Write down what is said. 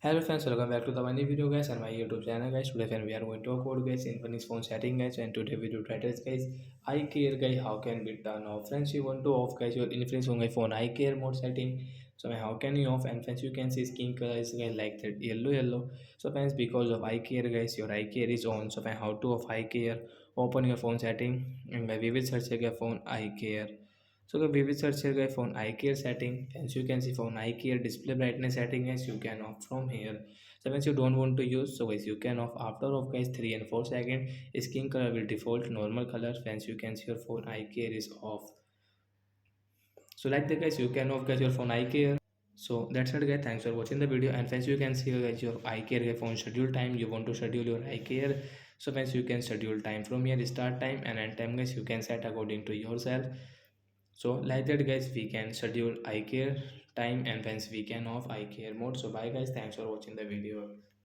Hello friends, welcome back to the new video guys and my YouTube channel guys. Today friend we are going to talk about guys Infinix phone setting guys, and today video title is guys I care guys how can be turn off. Friends, you want to off guys your Infinix phone I care mode setting. So how can you off? And friends, you can see skin color is guys like that yellow. So friends, because of I care guys your I care is on. So how to off I care? Open your phone setting and we will search your phone I care. So we will search here guys phone eye care setting. As you can see phone eye care display brightness setting as you can off from here. So once you don't want to use, so guys you can off after off guys 3 and 4 second. Skin color will default normal color. Once you can see your phone eye care is off. So like that guys you can off guys your phone eye care. So that's it guys, thanks for watching the video. And friends, you can see guys your eye care guys phone schedule time. You want to schedule your eye care, so friends you can schedule time from here, start time and end time guys you can set according to yourself. So like that guys we can schedule eye care time, and hence we can off eye care mode. So bye guys, thanks for watching the video.